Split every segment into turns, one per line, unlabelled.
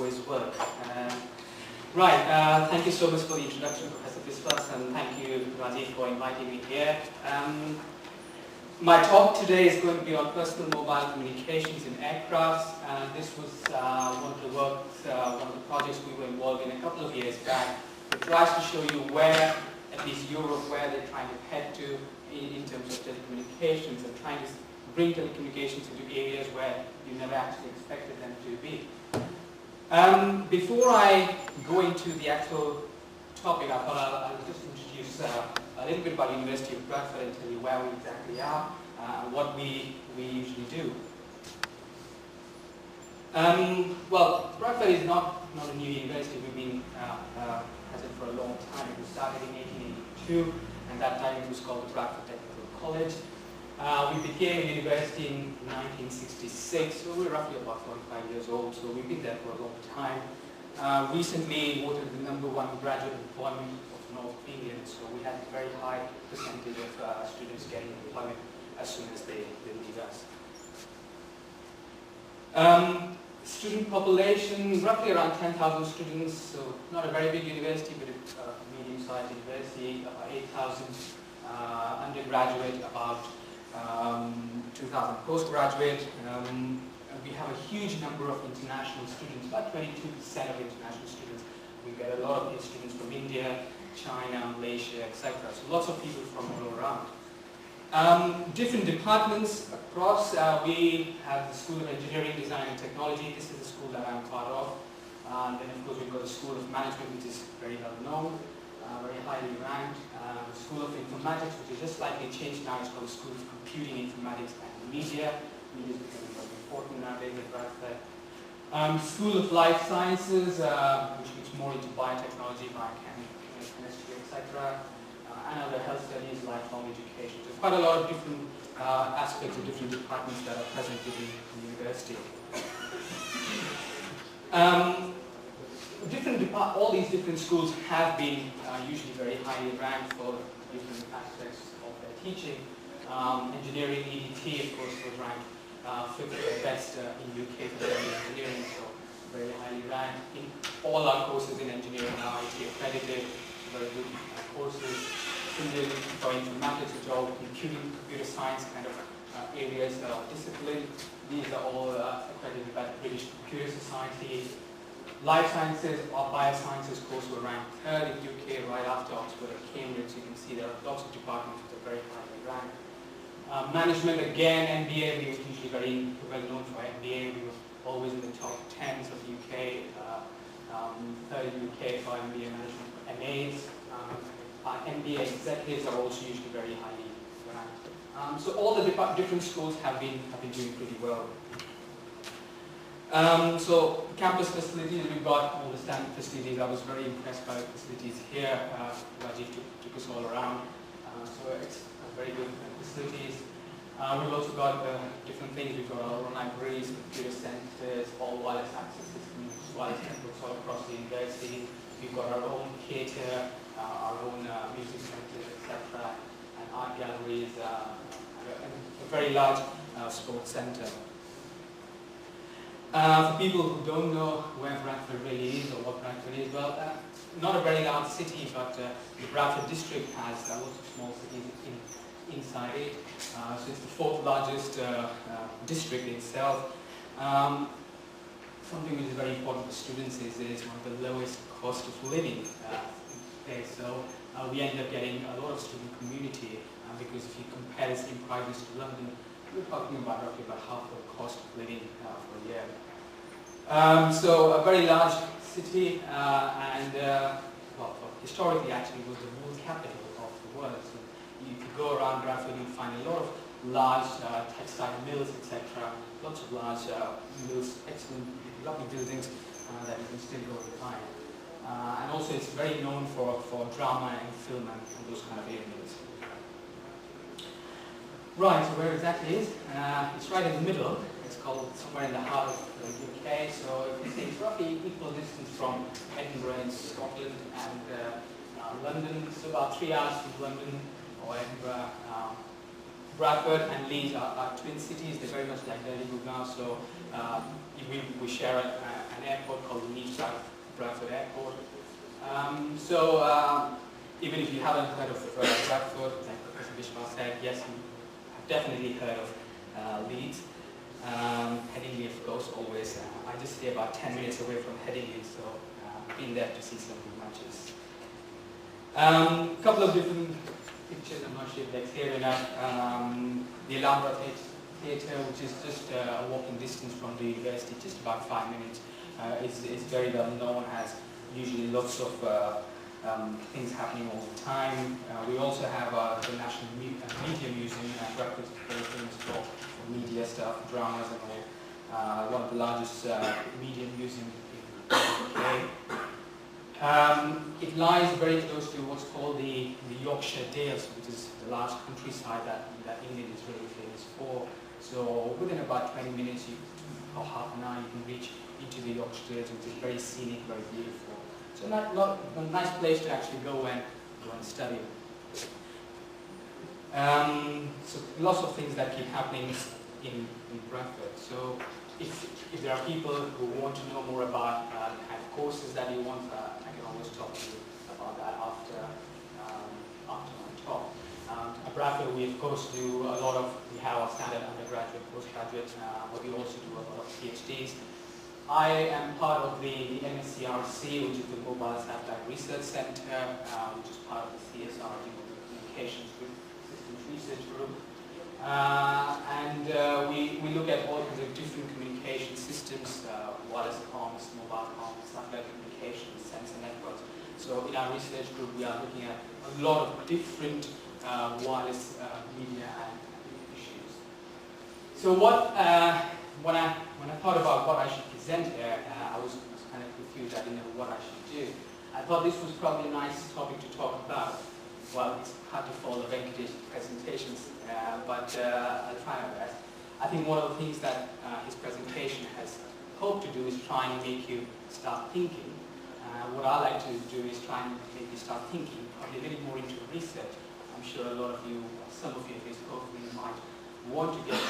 always work. Right, thank you so much for the introduction, Professor Biswas, and thank you, Rajiv, for inviting me here. My talk today is going to be on personal mobile communications in aircrafts. This was one of the projects we were involved in a couple of years back. It tries to show you where, at least Europe, where they're trying to head to in terms of telecommunications, and trying to bring telecommunications into areas where you never actually expected them to be. Before I go into the actual topic, I thought I'll just introduce a little bit about the University of Bradford and tell you where we exactly are and what we usually do. Well, Bradford is not a new university. We've been at it for a long time. It was started in 1882, and that time it was called the Bradford Technical College. We became a university in 1966, so we're roughly about 45 years old, so we've been there for a long time. Recently voted the #1 graduate employment of North England, so we had a very high percentage of students getting employment as soon as they leave us. Student population, roughly around 10,000 students, so not a very big university, but a medium-sized university, about 8,000 undergraduate, about 2,000 postgraduate. We have a huge number of international students, about 22% of international students. We get a lot of these students from India, China, Malaysia, etc. So lots of people from all around. Different departments across. We have the School of Engineering, Design and Technology. This is the school that I'm part of. And then of course we've got the School of Management, which is very well known, very highly ranked. The School of Informatics, which is just slightly changed now. It's called the School of Computing, Informatics and Media. Media is becoming very important nowadays at Bradford. School of Life Sciences, which is more into biotechnology, biochemistry, etc. And other health studies, lifelong education. So quite a lot of different aspects of different departments that are present within the university. All these different schools have been usually very highly ranked for different aspects of their teaching. Engineering, EDT, of course, was ranked 5th best in UK for engineering, so very highly ranked. In all our courses in engineering are IT accredited, very good courses. Similarly for informatics, which are all computer science kind of areas of discipline. These are all accredited by the British Computer Society. Life Sciences or Biosciences course were ranked 3rd in UK, right after Oxford and Cambridge. You can see there are lots of departments that are very highly ranked. Management, again, MBA, we were usually very well known for MBA. We were always in the top 10s of UK, 3rd in UK for MBA management. MAs, MBA executives are also usually very highly ranked. So all the different schools have been doing pretty well. So campus facilities, we've got all the standard facilities. I was very impressed by the facilities here. Rajiv took us all around. So it's very good facilities. We've also got different things. We've got our own libraries, computer centers, all wireless access systems, wireless networks all across the university. We've got our own theatre, our own music centers, etc., and art galleries, and a very large sports centre. For people who don't know where Bradford really is or what Bradford is, well, not a very large city, but the Bradford district has lots of small cities inside it. So it's the 4th largest district itself. Something which is very important for students is one of the lowest cost of living there. So we end up getting a lot of student community because if you compare the same prices to London, we're talking about roughly about half the cost of living for a year. So a very large city, and well, historically actually was the wool capital of the world. So if you go around Bradford, you'll find a lot of large textile mills, etc. Lots of large mills, excellent, lovely buildings that you can still go and find. And also it's very known for drama and film and those kind of areas. Right, so where exactly is? It's right in the middle. It's called somewhere in the heart of the UK. So you can see it's roughly equal distance from Edinburgh in Scotland and London. So about 3 hours from London or Edinburgh. Bradford and Leeds are twin cities. They're very much like Delhi, Gurgaon. So we share an airport called the Leeds Bradford Airport. Even if you haven't heard of Bradford, like Professor Vishwa said, yes, you have definitely heard of Leeds. Headingley, of course, always. I just stay about 10 minutes away from Headingley, so I've been there to see some good matches. A couple of different pictures, I'm not sure if they're clear enough. The Alhambra Theatre, which is just a walking distance from the university, just about 5 minutes, is very well known, has usually lots of things happening all the time. We also have the National Media Museum at Bradford, very famous for media stuff, dramas and all. One of the largest media museums in the UK. It lies very close to what's called the Yorkshire Dales, which is the large countryside that England is really famous for. So within about 20 minutes or half an hour you can reach into the Yorkshire Dales, which is very scenic, very beautiful. So a nice place to actually go and study. So lots of things that keep happening in Bradford. So if there are people who want to know more about the kind of courses that you want, I can always talk to you about that after my talk. At Bradford, we of course do a lot of, we have our standard undergraduate, postgraduate, but we also do a lot of PhDs. I am part of the MSCRC, which is the Mobile Satellite Research Center, which is part of the CSR, the Communications Systems Research Group. We look at all kinds of different communication systems, wireless comms, mobile comms, satellite communications, sensor networks. So in our research group, we are looking at a lot of different wireless media and issues. So when I thought about what I should present here, I was kind of confused. I didn't know what I should do. I thought this was probably a nice topic to talk about. Well, it's hard to follow Venkatesh presentations, but I'll try my best. I think one of the things that his presentation has hoped to do is try and make you start thinking. What I like to do is try and make you start thinking, probably a little more into research. I'm sure a lot of you, some of you at least, hopefully might want to get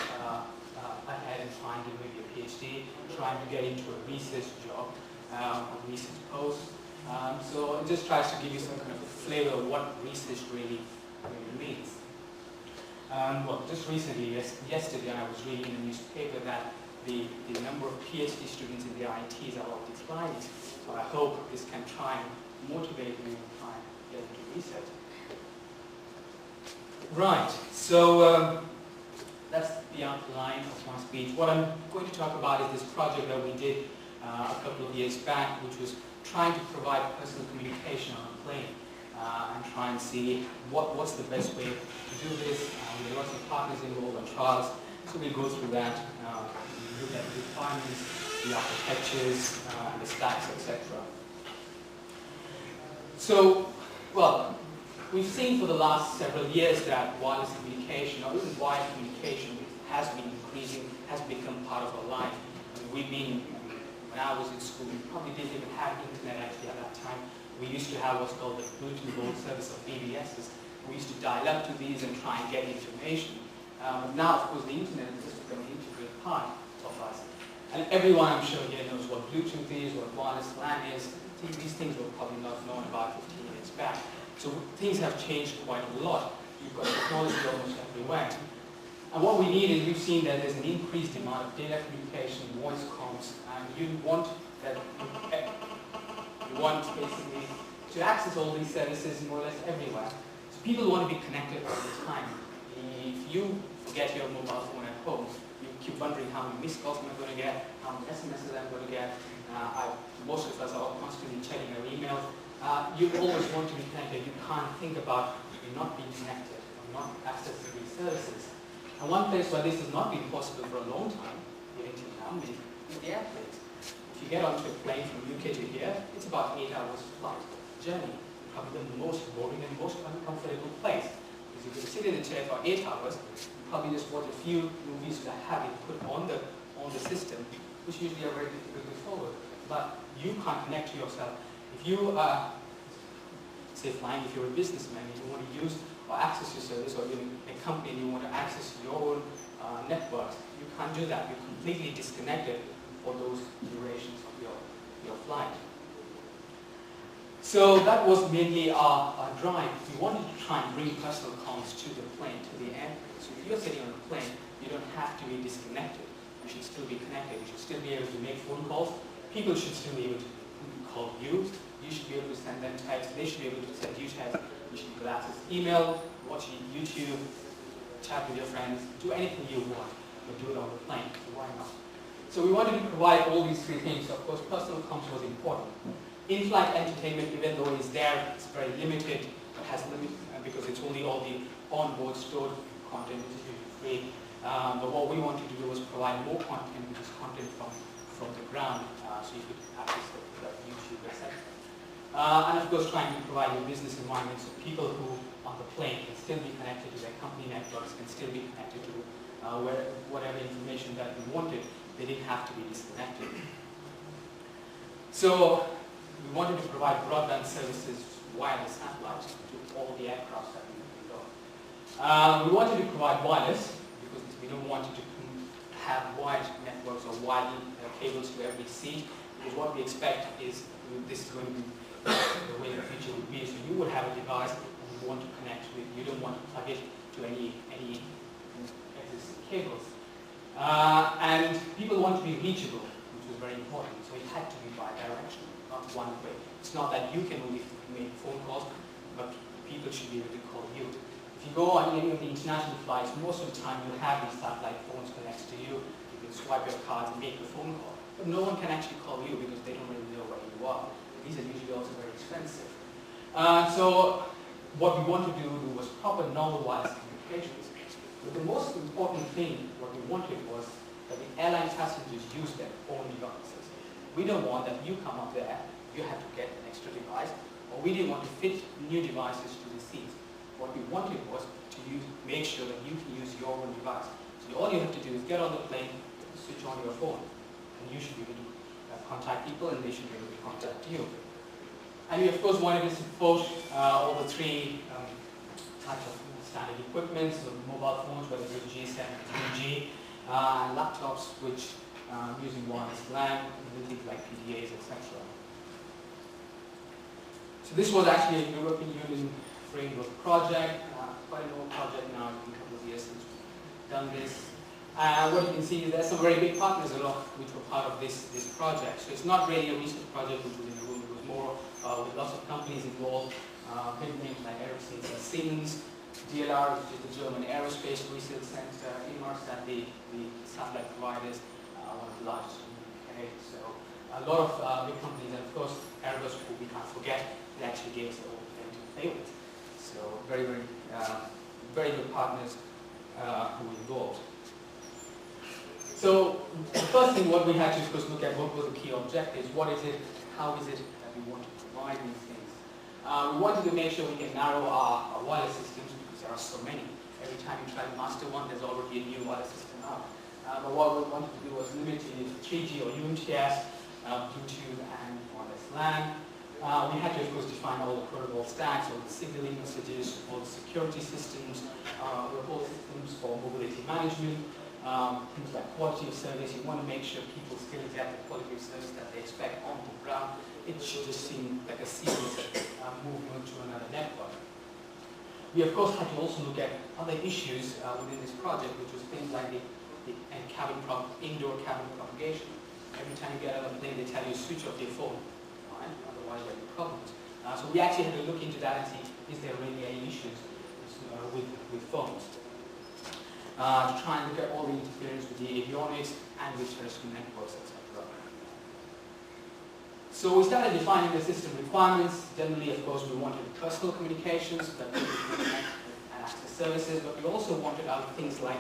ahead and try and do maybe a PhD, trying to get into a research job, a research post. So it just tries to give you some kind of a flavor of what research really means. Well, just recently, yesterday, I was reading in the newspaper that the number of PhD students in the IITs are all declining. So I hope this can try and motivate you to try and get into research. Right, so that's the outline of my speech. What I'm going to talk about is this project that we did a couple of years back, which was trying to provide personal communication on a plane and try and see what's the best way to do this. There are lots of partners involved and trials, so we'll go through that. Look at the requirements, the architectures, and the stacks, etc. So, well, we've seen for the last several years that wireless communication, or even wired communication, has been increasing, has become part of our life. I mean, when I was in school, we probably didn't even have internet actually at that time. We used to have what's called the Bluetooth Load Service, or BBSs. We used to dial up to these and try and get information. But now, of course, the internet has just become an integral part of us. And everyone, I'm sure, here knows what Bluetooth is, what wireless LAN is. These things were probably not known about 15 years back. So things have changed quite a lot. You've got technology almost everywhere. And what we need is, we've seen that there's an increased demand of data communication, voice comms, and you want basically to access all these services more or less everywhere. So people want to be connected all the time. If you forget your mobile phone at home, you keep wondering how many missed calls am I going to get, how many SMSs I'm going to get. Most of us are constantly checking our emails. You always want to be connected. You can't think about not being connected or not accessing these services. And one place where this has not been possible for a long time, even until now, is the airplanes. If you get onto a plane from UK to here, it's about 8 hours flight journey. Probably the most boring and most uncomfortable place. Because you can sit in the chair for 8 hours, probably just watch a few movies that have been put on the system, which usually are very difficult to follow. But you can't connect to yourself. If you are, say, flying, if you're a businessman, you want to use or access your service, or you're a company and you want to access your own networks, you can't do that. You're completely disconnected for those durations of your flight. So that was mainly our drive. We wanted to try and bring personal comms to the plane, to the airplane. So if you're sitting on a plane, you don't have to be disconnected. You should still be connected. You should still be able to make phone calls. People should still be able to call you. You should be able to send them texts. They should be able to send you texts. You should be able to access email, watch YouTube, chat with your friends, do anything you want, but do it on the plane. So why not? So we wanted to provide all these three things. So of course, personal comms was important. In-flight entertainment, even though it's there, it's very limited. It has limited because it's only all the onboard stored content, which is usually free. But what we wanted to do was provide more content, which is content from the ground, so you could access the YouTube, etc. And of course, trying to provide a business environment so people who on the plane can still be connected to their company networks, can still be connected to whatever information that we wanted. They didn't have to be disconnected. So we wanted to provide broadband services via the satellites to all the aircraft that we go. We wanted to provide wireless because we don't want to have wired networks or wired cables to every seat, because what we expect is this is going to be the way the future would be. So you would have a device and you want to connect with, you don't want to plug it to any existing cables. And people want to be reachable, which was very important. So it had to be bi-directional, not one way. It's not that you can only make phone calls, but people should be able to call you. If you go on any of the international flights, most of the time you'll have these satellite phones connected to you. You can swipe your cards and make a phone call. But no one can actually call you because they don't really know where you are. These are usually also very expensive. So what we wanted to do was proper normal wireless communications. But the most important thing, what we wanted was that the airline passengers use their own devices. We don't want that you come up there, you have to get an extra device, or we didn't want to fit new devices to the seats. What we wanted was to make sure that you can use your own device. So all you have to do is get on the plane, switch on your phone, and you should be able to contact people, and they should be able to contact you. And we of course wanted to support all the three types of standard equipment, so mobile phones, whether it's G7, 3G, and laptops, which using wireless LAN, things like PDAs, etc. So this was actually a European Union framework project, quite an old project now, it's been a couple of years since we've done this. What you can see is there's some very big partners which were part of this project. So it's not really a research project which was in a room, it was more with lots of companies involved, big names like Ericsson and Siemens, DLR, which is the German Aerospace Research Center, Inmarsat, the satellite providers, one of the largest in the UK. So a lot of big companies, and of course Airbus, who we can't forget, they actually gave us the whole thing to play with. So very good partners who were involved. So the first thing what we had to of course look at, what were the key objectives, what is it, how is it that we want to provide these things. We wanted to make sure we can narrow our wireless systems because there are so many. Every time you try to master one, there's already a new wireless system out. But what we wanted to do was limit it to 3G or UMTS, Bluetooth and wireless LAN. We had to of course define all the protocol stacks, all the signaling messages, all the security systems, the whole systems for mobility management. Things like quality of service, you want to make sure people still get the quality of service that they expect on the ground. It should just seem like a seamless movement to another network. We of course had to also look at other issues within this project, which was things like the indoor cabin propagation. Every time you get on a plane, they tell you switch off your phone, right? Otherwise there will be problems. So we actually had to look into that and see, is there really any issues with phones? To try and look at all the interference with the avionics and with terrestrial networks, etc. So we started defining the system requirements. Generally, of course, we wanted personal communications that people could connect and access services, but we also wanted other things like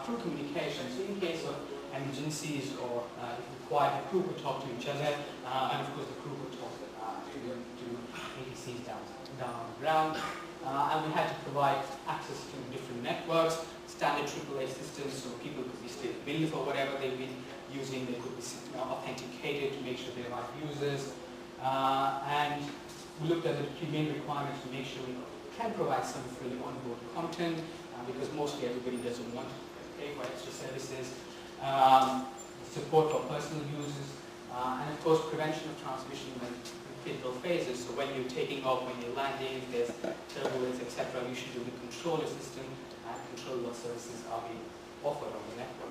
crew communication. So in case of emergencies or if required, the crew could talk to each other, and of course the crew could talk to ATCs down on the ground. And we had to provide access to different networks, standard AAA systems, so people could be still billed for whatever they've been using. They could be authenticated to make sure they're right users. And we looked at the three main requirements to make sure we can provide some free onboard content because mostly everybody doesn't want to pay for extra services. Support for personal users, and of course prevention of transmission in critical phases. So when you're taking off, when you're landing, if there's turbulence, etc., you should be able to control your system and control what services are being offered on the network.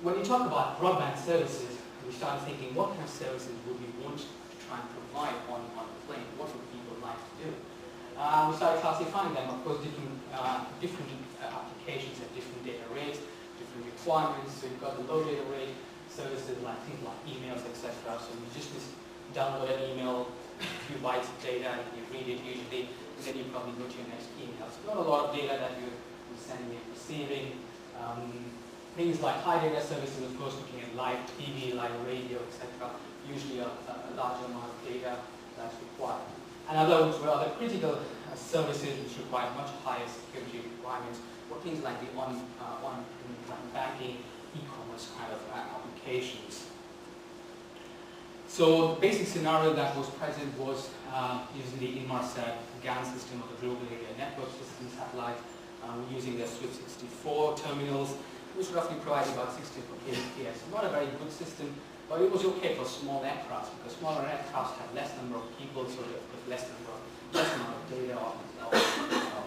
When you talk about broadband services, we start thinking what kind of services would we want to try and provide on the plane? What would people like to do? We started classifying them. Of course, different applications have different data rates, different requirements. So you've got the low data rate services like things like emails, etc. So you just download an email, a few bytes of data, and you read it usually, and then you probably go to your next email. So not a lot of data that you're sending and receiving. Things like high data services, of course, looking at live TV, live radio, etc. Usually a larger amount of data that's required. And others were other critical services which require much higher security requirements, or things like the on banking, e-commerce kind of applications. So the basic scenario that was present was using the Inmarsat GAN system, or the Global Area Network System satellite. We're using the Swift 64 terminals, which roughly provided about 64 kbps. Not a very good system, but it was okay for small aircraft, because smaller aircraft have less number of people, so they have less amount of data or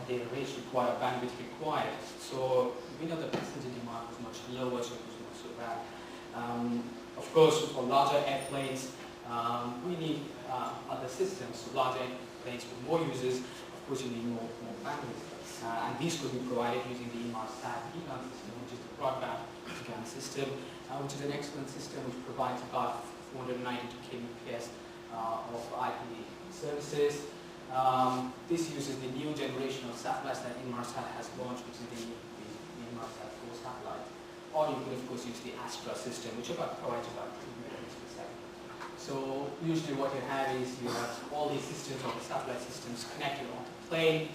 data rates required, bandwidth required. So we know the passenger demand was much lower, so it was not so bad. Of course, for larger airplanes, we need other systems. So larger airplanes with more users, of course, you need more bandwidth. And these could be provided using the Inmarsat GAN system, which is the broadband GAN system, which is an excellent system which provides about 492 kbps of IP services. This uses the new generation of satellites that Inmarsat has launched, which is the Inmarsat 4 satellite. Or you could, of course, use the Astra system, which provides about 2 megabits per second. So usually what you have is you have all these systems, all the satellite systems connected onto the plane,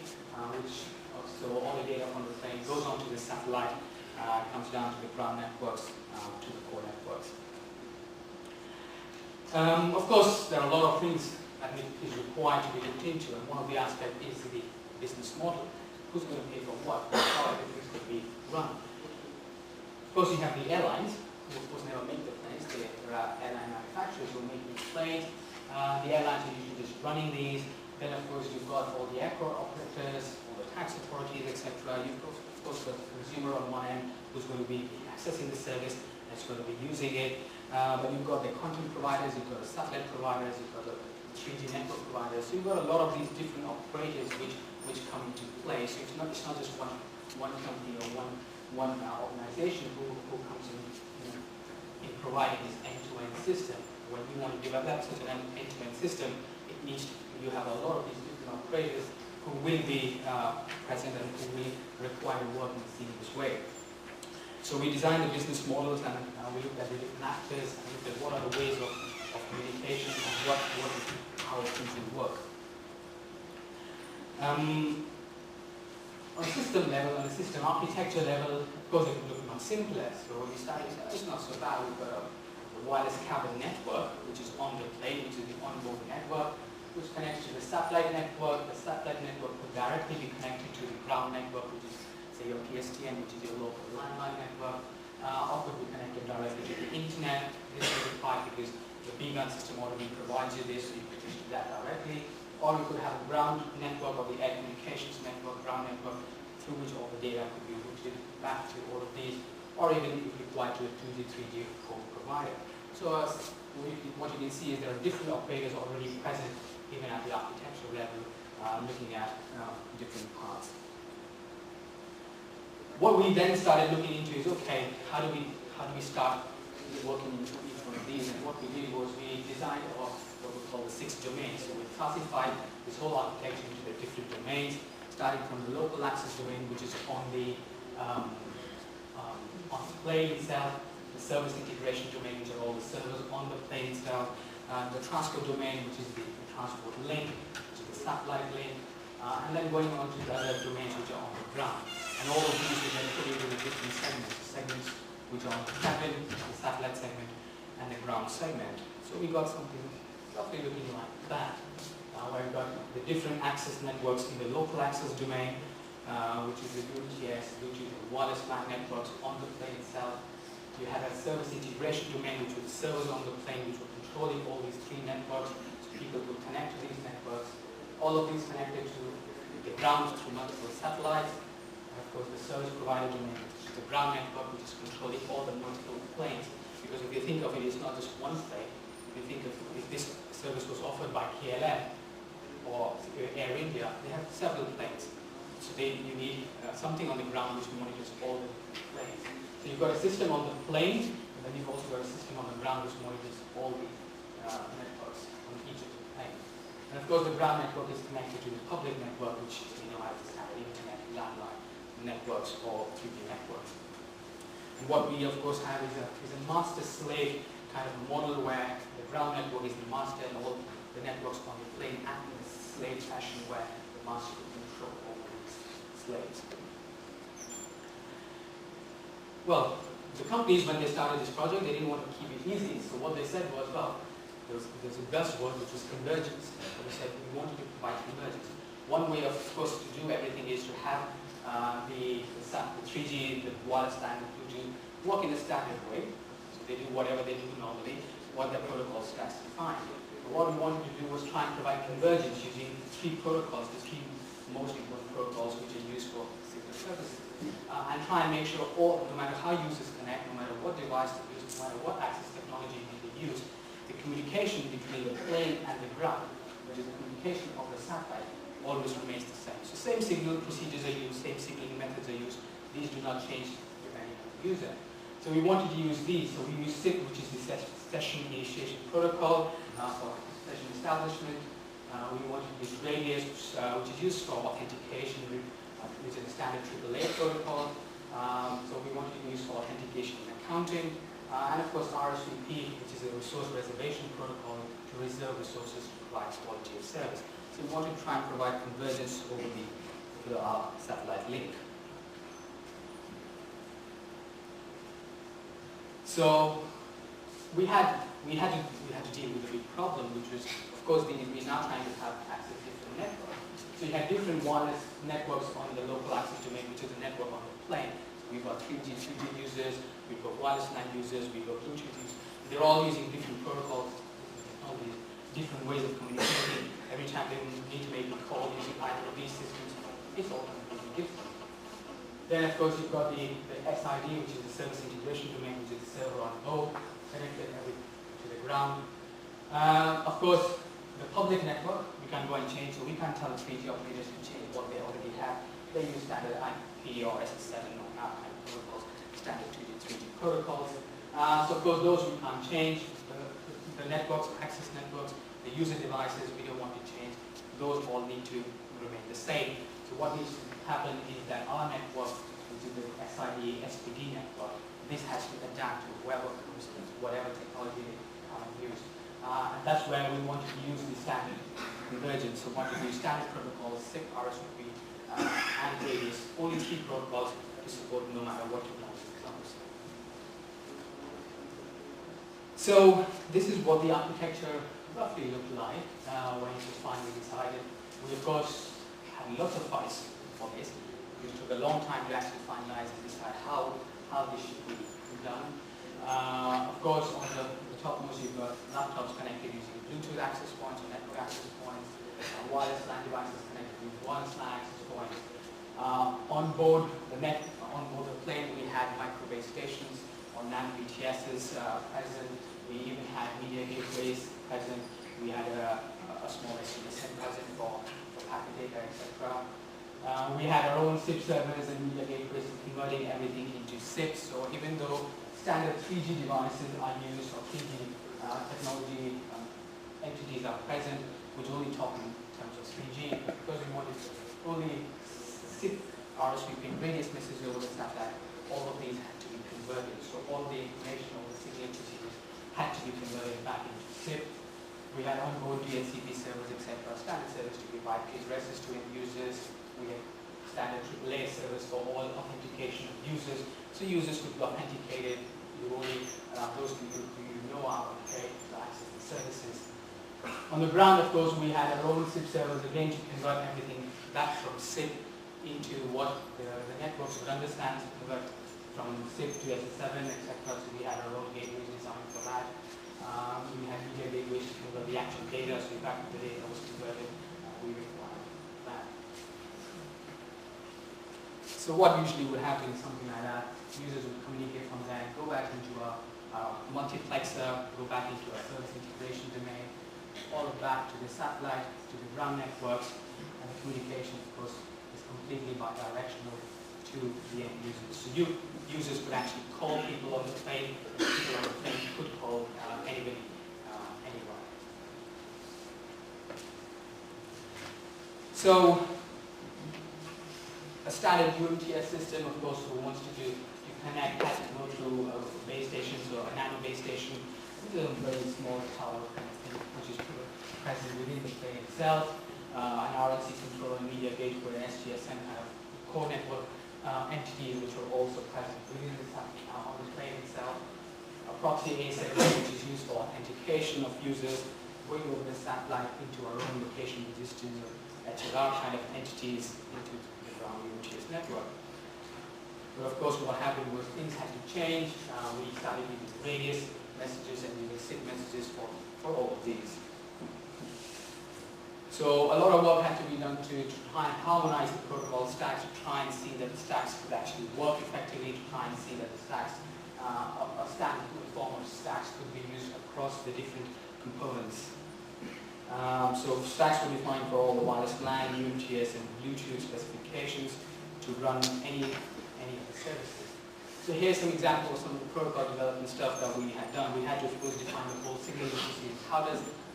so all the data from the plane goes onto the satellite, comes down to the ground networks, to the core networks. Of course, there are a lot of things that is required to be looked into, and one of the aspects is the business model. Who's going to pay for what? How everything's going to be run? Of course, you have the airlines, who of course never make the planes. There are airline manufacturers who are making the planes. The airlines are usually just running these. Then, of course, you've got all the airport operators, all the tax authorities, etc. You've got, of course, the consumer on one end who's going to be accessing the service, that's going to be using it. But you've got the content providers, you've got the satellite providers, you've got the 3G network providers. So you've got a lot of these different operators which come into play. So it's not just one company or one organization who comes in providing this end-to-end system. When you want to develop such an end-to-end system, it needs you have a lot of these different operators who will be present and who will require to work in a seamless way. So we designed the business models, and we looked at the different actors and looked at what are the ways of communication and how things will work. On a system level, on a system architecture level, of course it would look much simpler. So we started, it's not so bad. We've got a wireless cabin network, which is on the plane, which is the onboard network, which connects to the satellite network. The satellite network will directly be connected to the ground network, which is, say, your PSTN, which is your local landline network. Or could be connected directly to the internet. This is required because the BGAN system already provides you this, so you could use that directly. Or you could have a ground network, or the air communications network, ground network, through which all the data could be routed back to all of these, or even if required to a 2G, 3G home provider. So what you can see is there are different operators already present, even at the architectural level, looking at different parts. What we then started looking into is, okay, how do we start working into each one of these? And what we did was we designed what we call the 6 domains. So we classified this whole architecture into the different domains, starting from the local access domain, which is on the plane itself, the service integration domain, which are all the servers on the plane itself, the transport domain, which is the transport link, which is the satellite link, and then going on to the other domains which are on the ground. And all of these we then put into the different segments which are on the cabin, the satellite segment, and the ground segment. So we got something roughly looking like that. where we've got the different access networks in the local access domain, which is the UTS, Bluetooth and wireless LAN networks on the plane itself. You have a service integration domain, which was servers on the plane, which were controlling all these three networks, so people could connect to these networks. All of these connected to the ground through multiple satellites. And of course, the service provider domain, which is the ground network, which is controlling all the multiple planes. Because if you think of it, it's not just one plane. If you think of if this service was offered by KLM or Air India, they have several planes. So you need something on the ground which monitors all the planes. So you've got a system on the plane, and then you've also got a system on the ground which monitors all the networks on each of the planes. And of course, the ground network is connected to the public network, which we know as the standard internet, landline networks, or 3G networks. And what we, of course, have is a master-slave kind of model where the ground network is the master and all the networks on the plane act in a slave fashion where the master can control all these slaves. Well, the companies, when they started this project, they didn't want to keep it easy. So what they said was, well, there's a buzzword which was convergence. So they said we wanted to provide convergence. One way, of course, to do everything is to have the 3G, the wireless LAN, the Bluetooth work in a standard way. So they do whatever they do normally, what their protocol stacks define. But what we wanted to do was try and provide convergence using three protocols, the three most important protocols which are used for signal services. And try and make sure no matter how users connect, no matter what device they use, no matter what access technology they use, the communication between the plane and the ground, which is the communication of the satellite, always remains the same. So same signal procedures are used, same signaling methods are used. These do not change depending on the user. So we wanted to use these. So we use SIP, which is the Session Initiation Protocol for session establishment. We wanted to use Radius, which is used for authentication, which is a standard AAA protocol. So we wanted to use for authentication and accounting. And of course RSVP, which is a resource reservation protocol to reserve resources to provide quality of service. So we wanted to try and provide convergence over the satellite link. So we had to deal with a big problem, which was, of course, we're now trying to have access to different networks. So you have different wireless networks on the local access domain, which is a network on the plane. So we've got 3G, 3G users, we've got wireless LAN users, we've got Bluetooth users. They're all using different protocols, technologies, different ways of communicating. Every time they need to make a call using either of these systems, it's all completely different. Then, of course, you've got the SID, which is the service integration domain, which is the server on board, connected to the ground. Of course, the public network, we can go and change, so we can't tell the 3G operators to change what they already have. They use standard IP or SS7 or NAP kind of protocols, standard 2G, 3G protocols. So of course, those we can't change. The networks, access networks, the user devices, we don't want to change. Those all need to remain the same. So what needs to happen is that our network, which is the SID SPD network, this has to adapt to whoever comes in, whatever technology they use. And that's where we want to use the standard convergence. So we want to use standard protocols, SIP, RSVP, and Radius. Only three protocols to support no matter what technology comes. So this is what the architecture roughly looked like when it was finally decided. We of course had lots of fights for this. It took a long time to actually finalize and decide how this should be done. Of course, on the topmost you've got laptops connected using Bluetooth access points or network access points, wireless LAN devices connected with wireless LAN access points. On board the plane, we had micro base stations or NAND BTSs present. We even had media gateways present. We had a small SDSN present for packet data, etc. We had our own SIP servers and media gateways converting everything into SIPs. So even though standard 3G devices are used or 3G technology entities are present, which only talk in terms of 3G, because we wanted only SIP, RSVP, and Radius messages over the satellite, all of these had to be converted. So all the information, all the signal procedures had to be converted back into SIP. We had onboard DHCP servers, etc., standard servers to provide addresses to end users. We had standard AAA servers for all authentication of users. So users could be authenticated. You only those people who you know are okay to access the services. On the ground, of course, we had our own SIP servers again to convert everything back from SIP into what the networks would understand, to convert from SIP to SS7, etc. So we had our own gateways designed for that. We had media gateways to convert the actual data, so in fact the data was converted, we required that. So what usually would happen is something like that. Users would communicate from there, go back into a multiplexer, go back into a service integration domain, all back to the satellite, to the ground networks, and the communication, of course, is completely bidirectional to the end users. So users could actually call people on the plane, and people on the plane could call anybody, anywhere. So, a standard UMTS system, of course, who wants to connect has to go through base stations or a nano base station with a very small tower kind of thing, which is present within the plane itself, an RLC controller, media gateway, SGSM kind of core network entities which are also present within the on the plane itself. A proxy ASIC which is used for authentication of users going over the satellite into our own location registers or HLR kind of entities into the ground UMTS network. But of course what happened was things had to change. We started using radius messages and using SIP messages for all of these. So a lot of work had to be done to try and harmonize the protocol stacks, to try and see that the stacks could actually work effectively, to try and see that the stacks, a standard form of stacks could be used across the different components. So stacks were defined for all the wireless LAN, UMTS, and Bluetooth specifications to run any of the services. So here's some examples of some of the protocol development stuff that we had done. We had to, of course, define the whole signal procedure.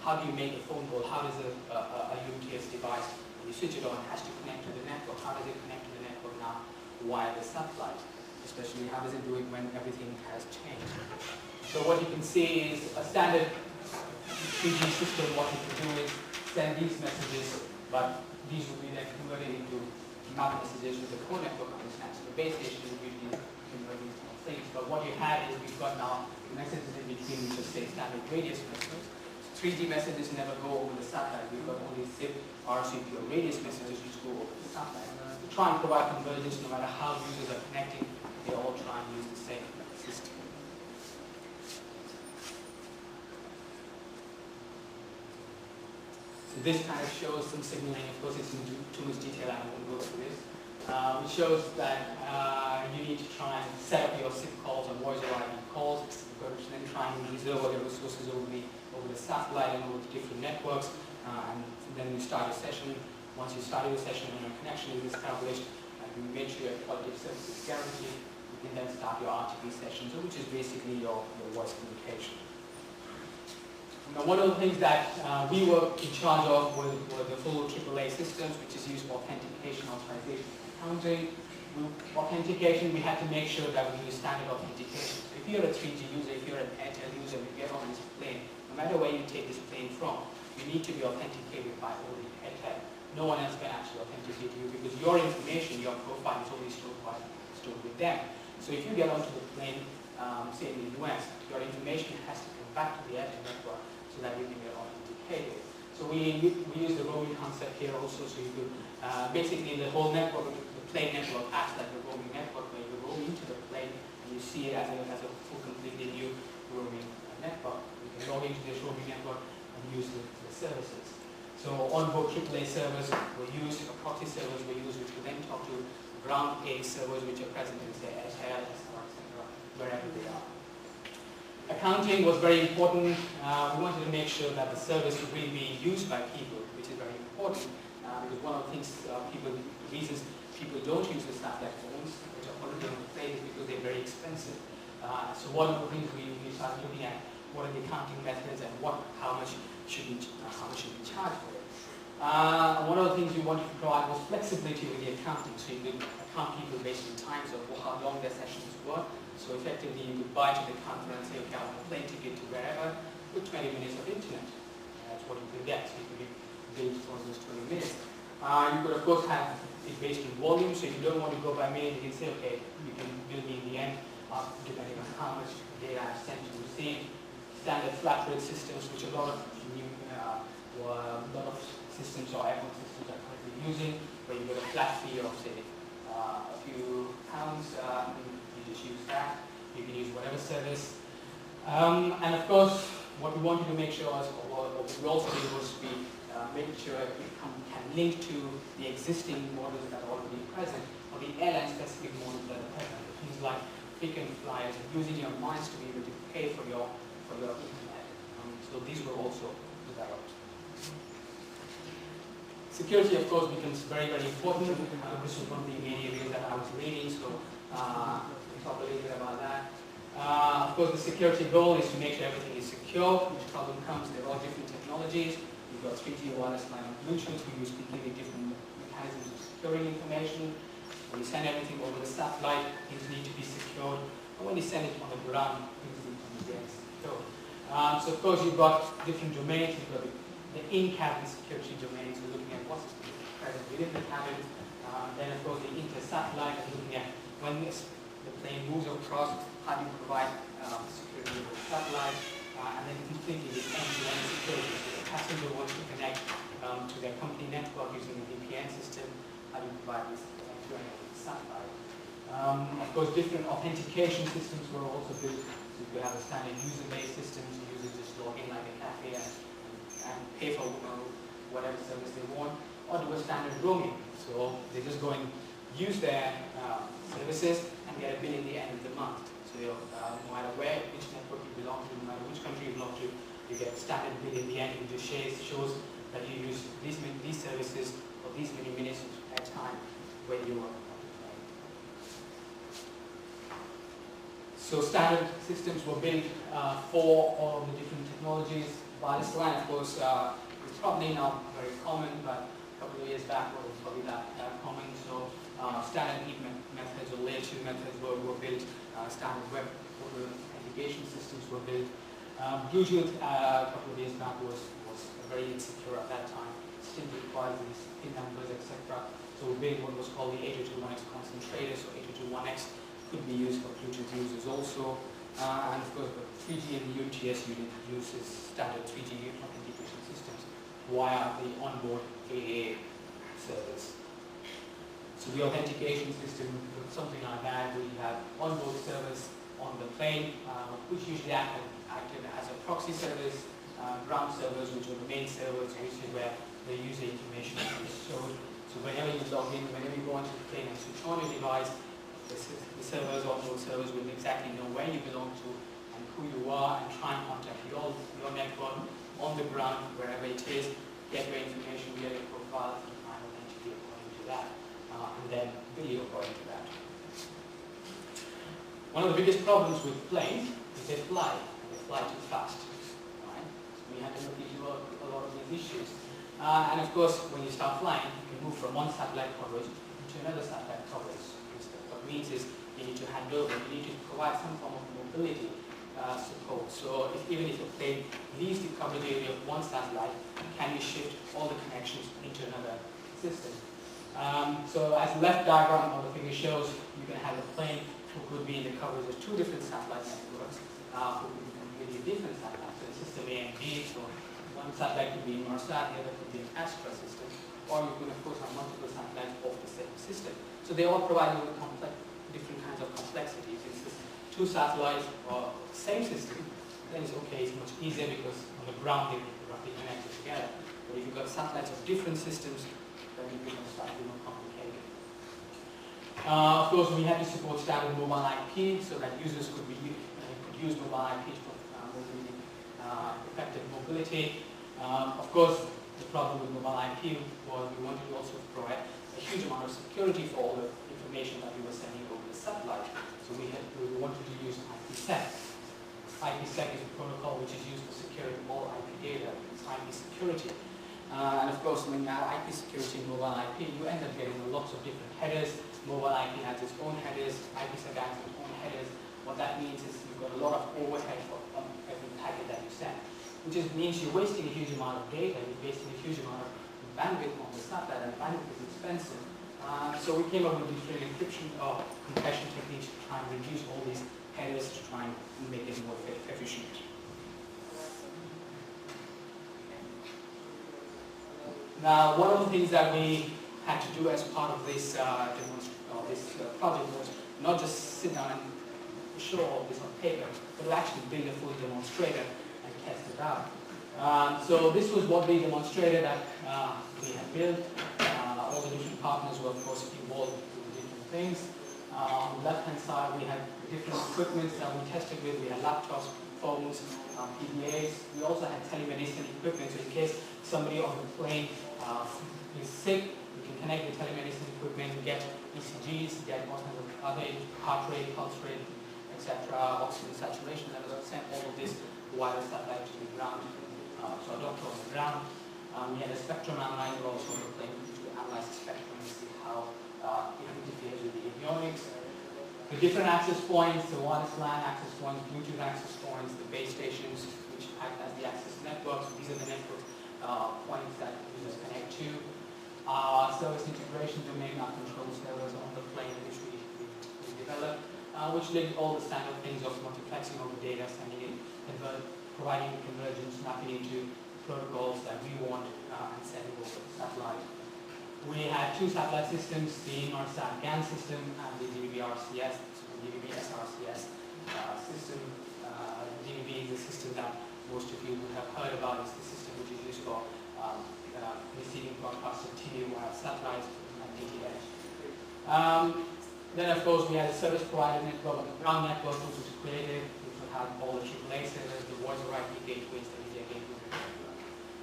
How do you make a phone call? How does a UMTS device, when you switch it on, has to connect to the network? How does it connect to the network now via the satellite? Especially, how does it do it when everything has changed? So what you can see is a standard 3G system. What you can do is send these messages, but these will be then converted into map messages with the core network understands. So the base station will be converting things. But what you have is we've got now messages in between, which are say standard radius messages. 3G messages never go over the satellite. We've got only SIP, RCP, or radius messages which go over the satellite. To try and provide convergence, no matter how users are connecting, they all try and use the same system. So this kind of shows some signaling. Of course, it's in too much detail. I won't go through this. It shows that you need to try and set up your SIP calls or voice over IP calls. You've got to then try and reserve all your resources over the satellite and over the different networks, and then you start a session. Once you start your session and your connection is established, and you make sure your quality of service is guaranteed, you can then start your RTP sessions, which is basically your voice communication. Now, one of the things that we were in charge of were the full AAA systems, which is used for authentication, authorization, accounting. Authentication, we had to make sure that we use standard authentication. So if you're a 3G user, if you're an Airtel user, you get on this plane, no matter where you take this plane from, you need to be authenticated by only Airtel. No one else can actually authenticate you because your information, your profile is only stored with them. So if you get onto the plane, say in the US, your information has to come back to the Airtel network so that you can get authenticated. So we use the roaming concept here also, so you could, basically the whole network, the plane network acts like a roaming network where you roam into the plane and you see it as a full completely new roaming network. You can log into this roaming network and use the services. So on-board AAA servers were used, proxy servers were used, which would then talk to ground-based servers which are present in, say, SHL, etc., wherever they are. Accounting was very important. We wanted to make sure that the service would really be used by people, which is very important, because one of the things, the reasons people don't use the satellite phones, which are already on the plane, is because they're very expensive. So one of the things we started looking at, what are the accounting methods and how much should we charge for it. One of the things we wanted to provide was flexibility with the accounting, so you could account people based on times of how long their sessions were. So effectively, you could buy to the counter and say, okay, I want a plane ticket to wherever with 20 minutes of internet. That's what you could get. So you could be billed for those 20 minutes. You could, of course, have it based on volume. So if you don't want to go by minute, you can say, okay, you can bill me in the end, depending on how much data I've sent to receive. Standard flat rate systems, which a lot of new a lot of systems or iPhone systems are currently using, where you get a flat fee of say a few pounds, and you just use that. You can use whatever service. And of course, what we wanted to make sure is, or what we also did was we making sure it can link to the existing models that are already present, or the airline-specific models that are present. Things like frequent flyers and using your miles to be able to pay for your internet. So these were also developed. Security, of course, becomes very, very important. This was one of the main areas that I was reading, so we'll talk a little bit about that. Of course, the security goal is to make sure everything is secure. Which problem comes, there are different technologies. We've got 3G wireless LAN and Bluetooth. We use completely different mechanisms of securing information. When you send everything over the satellite, things need to be secured. And when you send it on the ground, things need to be very secure. So of course, you've got different domains. You've got the in-cabin security domains. We're looking at what's present within the cabin. Then of course, the inter-satellite, looking at when the plane moves across, how do you provide security over the satellite, and then completely the end-to-end security. So the passenger wants to connect to their company network using a VPN system. How do you provide this end-to-end over the satellite? Of course, different authentication systems were also built. So you could have a standard user-based system, so users just log in like a cafe and pay for whatever service they want, or do a standard roaming. So they just go and use their services and get a bill in the end of the month. So no matter which network you belong to, no matter which country you belong to, you get a standard bill in the end, which just shows that you use these services for these many minutes at a time when you are on the plane. So standard systems were built for all of the different technologies. Wireless LAN, of course, is probably not very common, but a couple of years back it was probably that common. So standard heat methods or layer 2 methods were built. Standard web authentication systems were built. Bluetooth a couple of years back was very insecure at that time. Still requires these pin numbers, etc. So we built what was called the 802.1x concentrator. So 802.1x could be used for Bluetooth users also. And of course, the 3G and the UMTS unit uses standard 3G authentication systems via the onboard AA service. So the authentication system looks something like that, where you have onboard service on the plane, which usually acted as a proxy service, ground servers, which are the main servers, which is where the user information is stored. So whenever you log in, whenever you go onto the plane and switch on your device, the servers, onboard servers will exactly know where you belong to and who you are, and try and contact your network on the ground, wherever it is, get your information, get your profile, and try and authenticate according to that. And then bill according to that. One of the biggest problems with planes is they fly too fast. Right? So we had to look into a lot of these issues. And of course, when you start flying, you can move from one satellite coverage to another satellite coverage. What it means is you need to hand over, you need to provide some form of mobility support. So even if a plane leaves the coverage area of one satellite, can you shift all the connections into another system? So as the left diagram of the figure shows, you can have a plane who could be in the coverage of two different satellite networks, who could be completely different satellites. So system A and B, so one satellite could be Inmarsat, the other could be an Astra system, or you could of course have multiple satellites of the same system. So they all provide you with different kinds of complexities. If it's two satellites or same system, then it's okay, it's much easier because on the ground they are roughly connected together. But if you've got satellites of different systems, then it becomes slightly more complicated. Of course, we had to support standard mobile IP so that users could use mobile IP for effective mobility. Of course, the problem with mobile IP was we wanted to also provide a huge amount of security for all the information that we were sending over the satellite. So we wanted to use IPsec. IPsec is a protocol which is used for securing all IP data. It's IP security. And of course, when you have IP security and mobile IP, you end up getting lots of different headers. Mobile IP has its own headers, IPsec has its own headers. What that means is you've got a lot of overhead for every packet that you send, which means you're wasting a huge amount of data, you're wasting a huge amount of bandwidth on the satellite, and bandwidth is expensive. So we came up with different encryption or compression techniques to try and reduce all these headers to try and make it more efficient. Now, one of the things that we had to do as part of this, project was not just sit down and show all this on paper, but to actually build a full demonstrator and test it out. So this was what we demonstrated that we had built. All the different partners were, of course, involved in different things. On the left-hand side, we had different equipment that we tested with. We had laptops, phones, PDAs. We also had telemedicine equipment, so in case somebody on the plane is sick, we can connect the telemedicine equipment, get ECGs, get all kinds of other heart rate, pulse rate, etc., oxygen saturation levels, send all of this wireless satellite to the ground, so a doctor on the ground. We had a spectrum analyzer also on the plane to analyze the spectrum and see how it interferes with the avionics. The different access points, the wireless LAN access points, Bluetooth access points, the base stations, which act as the access networks. These are the network points that users connect to. Service integration domain, our control servers on the plane, which we developed, which did all the standard things of multiplexing all the data, sending it, providing convergence, mapping into protocols that we want, and sending over the satellite. We had two satellite systems, the Inmarsat GAN system and the DVB-RCS, DVB SRCS system. DVB is a system that most of you would have heard about. It's the system which is used for receiving broadcasts of TV via satellites and DTH. Then, of course, we had a service provider network, the ground network, which was created, which would have all the AAA servers, the voice over IP gateways, the media gateways, etc.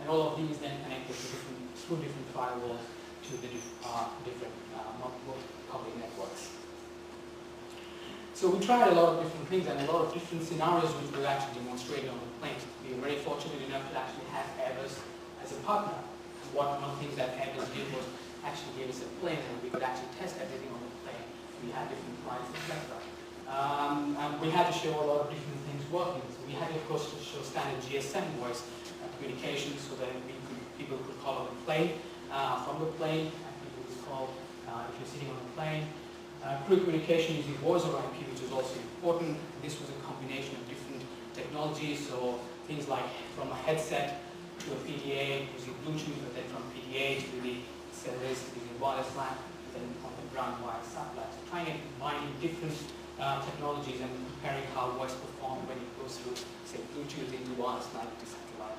And all of these then connected to through different firewalls to the different multiple public networks. So we tried a lot of different things and a lot of different scenarios which were actually demonstrated on the plane. We were very fortunate enough to actually have Airbus as a partner. One of the things that Airbus did was actually gave us a plane and we could actually test everything on the plane. We had different flights, etc. And we had to show a lot of different things working. So we had, of course, to show standard GSM voice communications so that people could call on the plane. From the plane, and people could call if you're sitting on the plane. Crew communication using voice over IP, which is also important. This was a combination of different technologies, so things like from a headset to a PDA using Bluetooth, but then from PDA to the servers using wireless LAN, then on the ground via satellite. So trying and combining different technologies and comparing how voice performs when it goes through, say, Bluetooth into wireless LAN to satellite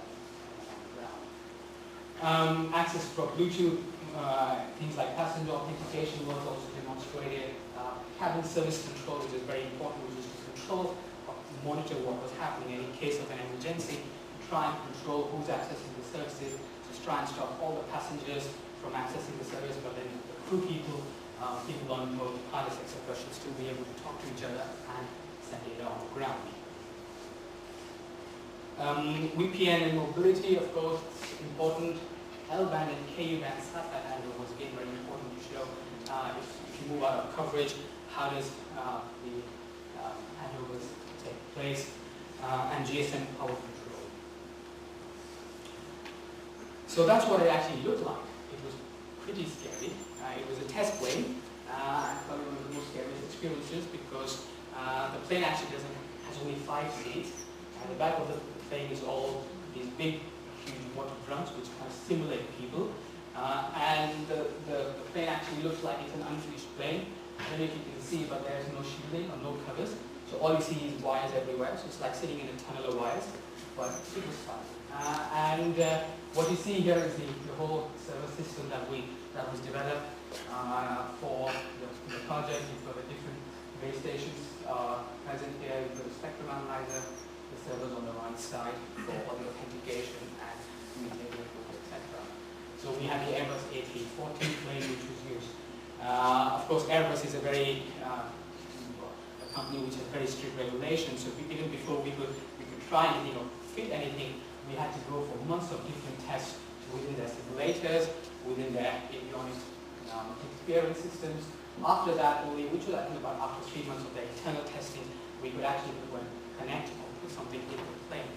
on the ground. Access for Bluetooth, things like passenger authentication was also demonstrated. Cabin service control, which is very important, which is to control or monitor what was happening in case of an emergency, try and control who's accessing the services, just try and stop all the passengers from accessing the service, but then the crew people, people on board, pilots, etc., should still be able to talk to each other and send data on the ground. VPN and mobility, of course, important. L-band and KU-band satellite handle was again very important to show if you move out of coverage, how does the handovers take place, and GSM power control. So that's what it actually looked like. It was pretty scary. It was a test plane, and probably one of the most scariest experiences because the plane actually has only 5 seats, and the back of the plane is all these big huge water drums which kind of simulate people, and the plane actually looks like it's an unfinished plane. I don't know if you can see, but there's no shielding or no covers, so all you see is wires everywhere, so it's like sitting in a tunnel of wires, but it was fun. And what you see here is the whole server system that was developed for the project. You've got the different base stations present here. You've got the spectrum analyzer, the servers on the right side for all the authentication and media, etc. So we have the Airbus A340 plane which was used. Of course, Airbus is a company which has very strict regulations. So even before we could try anything or fit anything, we had to go for months of different tests within their simulators, within their avionics experience systems. After that, which was I think about after 3 months of their internal testing, we could actually go and connect or put something into the plane.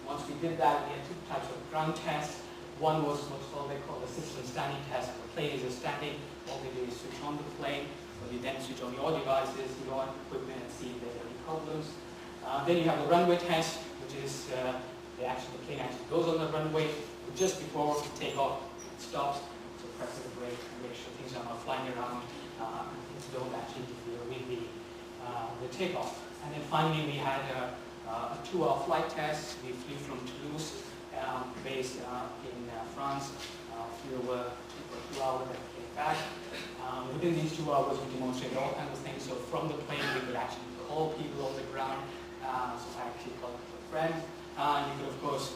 Once we did that, we had 2 types of ground tests. One was what's they call the system standing test. The plane is standing. All we do is switch on the plane. So you then switch on your devices, your equipment, and see if there's any problems. Then you have the runway test, which is the plane actually goes on the runway. Just before takeoff, it stops, so press the brake and make sure things are not flying around and things don't actually interfere with the takeoff. And then finally we had a 2-hour flight test. We flew from Toulouse, based in France, flew over for 2 hours and came back. Within these 2 hours we demonstrated all kinds of things. So from the plane we could actually call people on the ground. So I actually called a friend. You could of course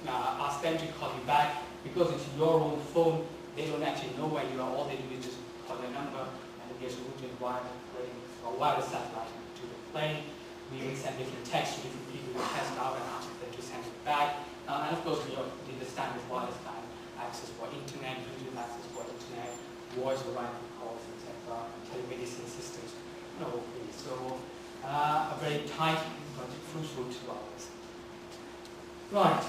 ask them to call you back. Because it's your own phone, they don't actually know where you are. All they do is just call their number and it gets routed via the plane or wireless satellite to the plane. We will send different texts to different people who test out and ask them to send it back. And of course we did the standard wireless line access for internet, Bluetooth access for internet, voice over IP calls, etc., telemedicine systems. So a very tight but fruitful 2 hours. Right.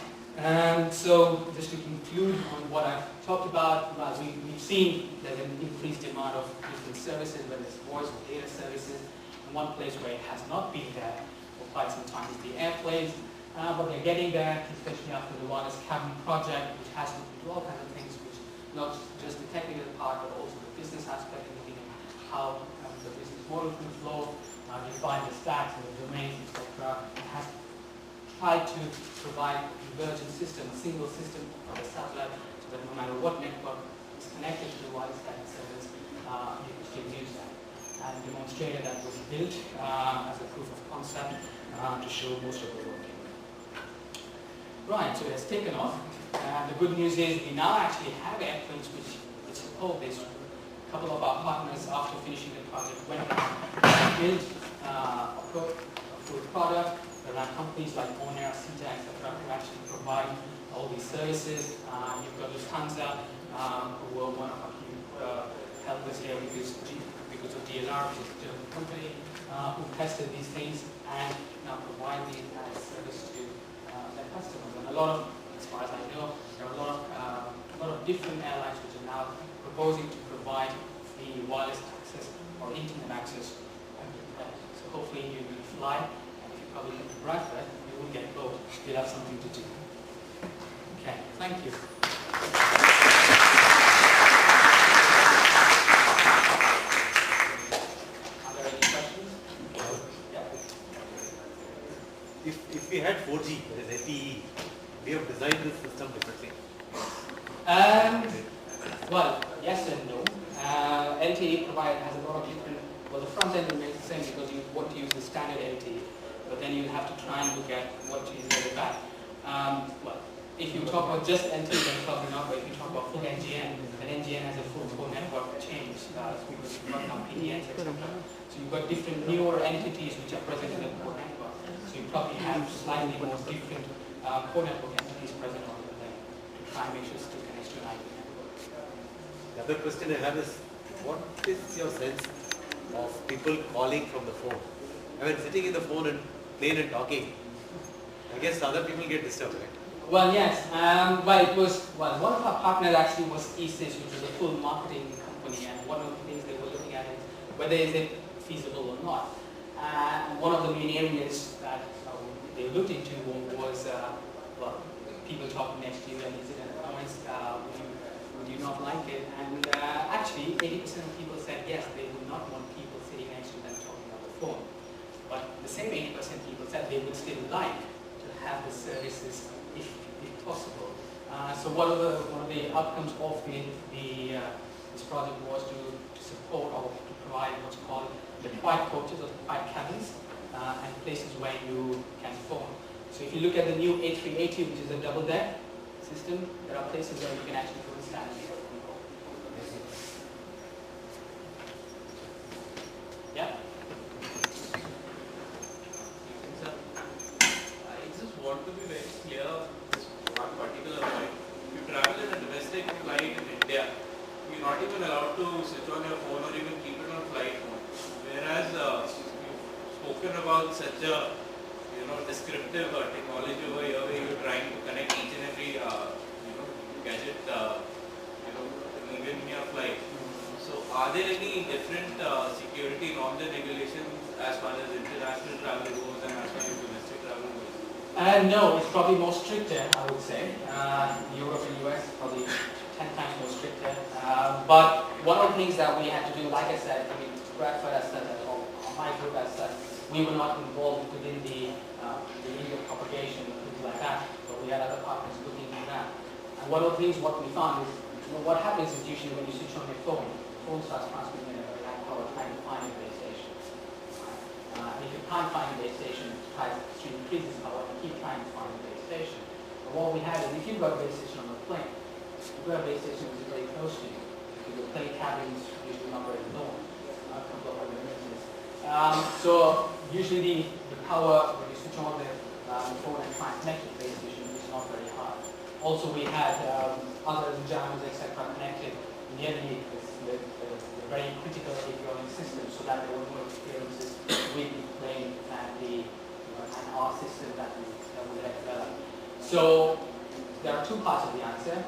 So just to conclude on what I've talked about, we've seen there's an increased demand of different services, whether it's voice or data services. And one place where it has not been there for quite some time is the airplanes. But they're getting there, especially after the wireless cabin project, which has to do all kinds of things, which not just the technical part, but also the business aspect, and looking at how the business model can flow, define the stacks and the domains, etc. It has tried to provide a convergent system, a single system for the satellite, so that no matter what network is connected to the wireless cabin service, you can still use that. And demonstrated that was built as a proof of concept to show most of the working. Right, so it has taken off. The good news is we now actually have airplanes which support this. A couple of our partners, after finishing the project, went and built a full product. There are companies like Onair, Sita, etc. who actually provide all these services. You've got Lufthansa, who were one of our key helpers here because of DLR, which is a German company, who tested these things and now provide the entire service to their customers. And a lot of, as far as I know, there are a lot of different airlines which are now proposing to provide the wireless access or internet access. So hopefully you will fly. Probably in Bradford, you will get bored. You'll have something to do. Okay, thank you. Are there any questions? Yeah.
If we had 4G, that is LTE, we have designed this system differently.
Well, yes and no. LTE provider has a lot of different. Well, the front end remains the same because you want to use the standard LTE. But then you have to try and look at what is at the back. Well, if you talk about just LTE, then probably not. But if you talk about full NGN, then NGN has a full core network change because you've got now PDNs, etc. So you've got different newer entities which are present in the core network. So you probably have slightly more different core network entities present on the lane to try and make sure it still connects to an IP network.
The other question I have is, what is your sense of people calling from the phone? I mean, sitting in the phone and plane and talking. I guess other people get disturbed, right?
Well, yes. One of our partners actually was ESIS, which is a full marketing company, and one of the things they were looking at is whether is it feasible or not. And one of the main areas that they looked into was people talking next to you, and is it an annoyance? Would you not like it? And actually, 80% of people said yes, they would not want people sitting next to them talking on the phone. But the same 80% people said they would still like to have the services if possible. So one of the outcomes of this project was to support or to provide what's called the quiet coaches or the quiet cabins and places where you can phone. So if you look at the new A380, which is a double-deck system, there are places where you can actually go and stand and phone people. Yeah?
Want to be very clear this one particular point. If you travel in a domestic flight in India, you're not even allowed to switch on your phone or even keep it on flight mode. Whereas you've spoken about such a descriptive technology over here where you're trying to connect each and every gadget even in your flight. So are there any different security norms and regulations as far as international travel goes and as far as domestic travel goes?
No, it's probably more stricter, I would say. Europe and US probably 10 10 times more stricter. But one of the things that we had to do, like I said, I mean, Bradford as such, or my group as such, we were not involved within the illegal propagation and things like that, but we had other partners looking into that. And one of the things what we found is, what happens is usually when you switch on your phone starts transmitting at a very high power trying to find a base station. And if you can't find a base station, it tries to increase its power and keep trying to find a base station. But what we have is, if you've got a base station on a plane, you've got a base station which is very close to you, because the plane cabin is usually not very known, a couple of other reasons. So usually the power when you switch on the phone and try and connect to the base station is not very high. Also, we had other jammers, etc., connected nearly the very critical avionics system, so that there were no interferences with the plane and and our system that we had developed. So there are two parts of the answer.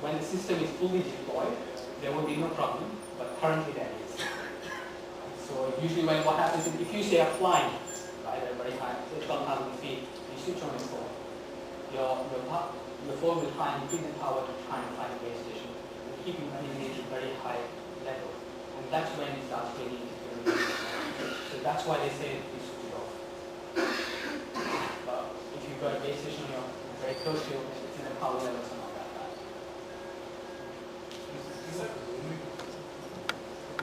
When the system is fully deployed, there will be no problem, but currently there is. So usually what happens is, if you say are flying, right, at a very high, say 12,000 feet, you switch on your phone, your phone will try and increase the power to try and find a base station, and keep you running at a very high level. And that's when it starts really interfering. So that's why they say you switch it off. But if you've got a base station you're very close to, then the power levels are not that bad.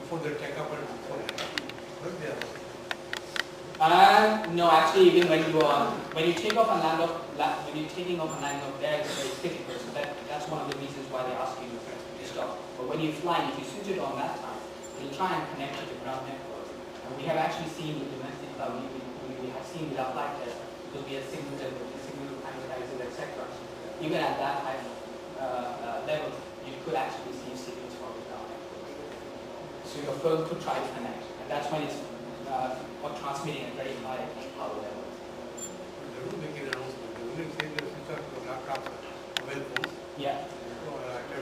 Before they take up and before
no, actually, even when you take off and land off, when you're taking off and landing off there, it's very critical. So that's one of the reasons why they ask you to stop. But when you're flying, if you switch it on that time, it'll try and connect to the ground network. And we have actually seen with domestic cloud, we have seen with our flight test, because we have signal advertisers, etc. Even at that high level, you could actually see signals from the ground network. So your phone could try to connect, and that's when it's transmitting at very high power level.
They don't make an announcement. They only say they switch off your laptops, mobile phones.
Yeah.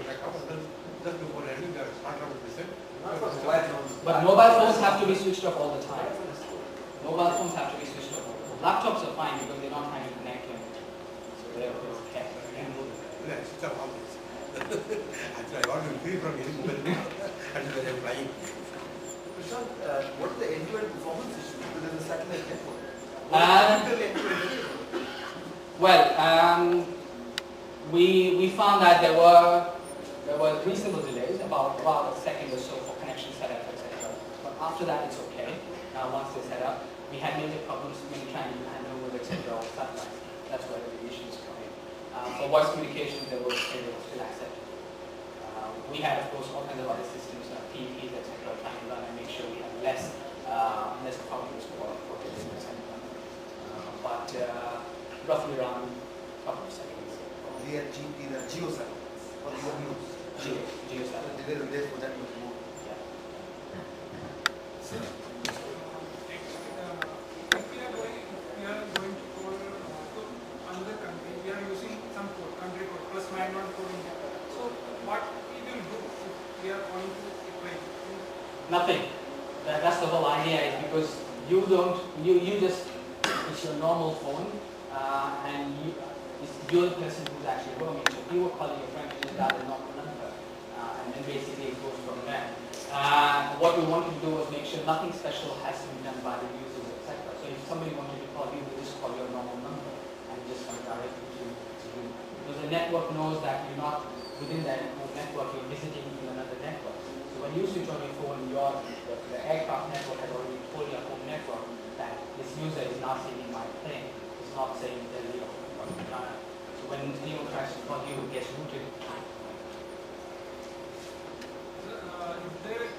Backup, and then just before ending, they start out with this.
But mobile phones have to be switched off all the time. Mobile phones have to be switched off. Laptops are fine because they're not trying to connect to it. So they're okay.
Yeah, switch off all this. Actually, I want to free from any mobile and they are flying.
Prashant, what is the end-to-end performance issue? Because there's a satellite network.
Well, we found that there were reasonable delays, about a second or so for connection setup, etc. But after that, it's okay. Once they're set up, we had major problems when trying to hand over, etc. of satellites. That's where the issues come in. For voice communication, they were still accepted. We had, of course, all kinds of other systems, PEPs, etc., trying to run and make sure we have less problems for the business. But roughly around a couple of seconds.
The geo satellites or the news.
Geo satellites.
The delay for that was more.
Yeah.
If we are going to call to another country, we are using some code, country code, plus minus not code India. So what we will do if we are calling to Ukraine?
Nothing. That's the whole idea, is because you just, it's your normal phone, and you're the person who's actually roaming. So if you were calling your friend, you just dial a normal number, and then basically it goes from there. What we wanted to do was make sure nothing special has to be done by the users, etc. So if somebody wanted to call you, they just call your normal number and just come directly to you. Because the network knows that you're not within that network, you're visiting another network. So when you switch on your phone, the aircraft network has already told your home network that this user is not sitting my plane. It's not saying Delhi or China. So when anyone tries to call you, it gets routed to China.
If there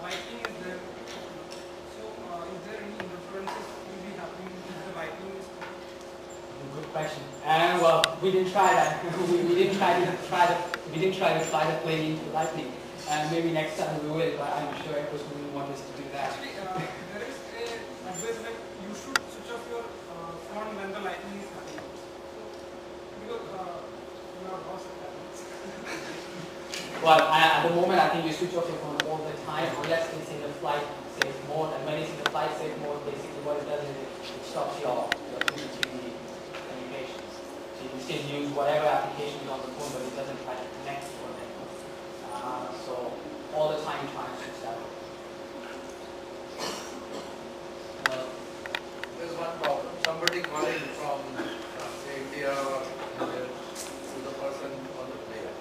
lightning is there, so is there any interferences will be happening if the lightning is there?
Good question. And well, we didn't try that. we didn't try to fly the plane into lightning. And maybe next time we will, but I'm sure Airbus wouldn't want us to do that.
Actually, there is a advice like you should switch off your phone when the lightning is happening. So, because you are boss at that.
Well, at the moment, I think you switch off your phone all the time, unless it's in the flight safe mode. And when it's in the flight safe mode, basically what it does is it stops your Bluetooth communications. So you can still use whatever application is on the phone, but it doesn't try to connect to it. So all the time trying to fix that.
There's one problem. Somebody calling from, say, India or to the person on the plane.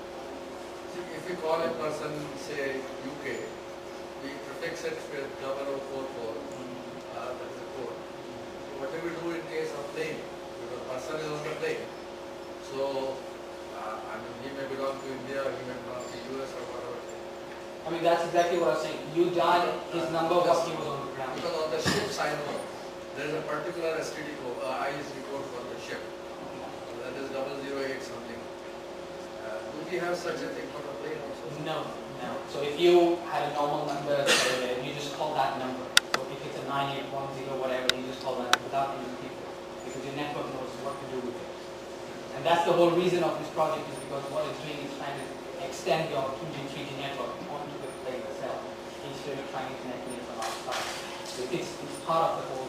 See, if you call a person, say, UK, we prefix it with 0044, that is the code. What do we do in case of plane? Because the person is on the plane. So, I mean, he may belong to India, he may belong to US or whatever.
I mean, that's exactly what I was saying. You dialed his number while he was on the ground.
Because on the ship's I know there is a particular STD code, ISD code for the ship. That is 008 something. Do we have such a thing for the plane also?
No, no. So if you had a normal number, you just call that number. So if it's a 9810 whatever, you just call that without any people, because your network knows what to do with it. And that's the whole reason of this project, is because what it's doing is trying to extend your 2G, 3G network onto the plane itself, instead of trying to connect it from outside. So it's part of the whole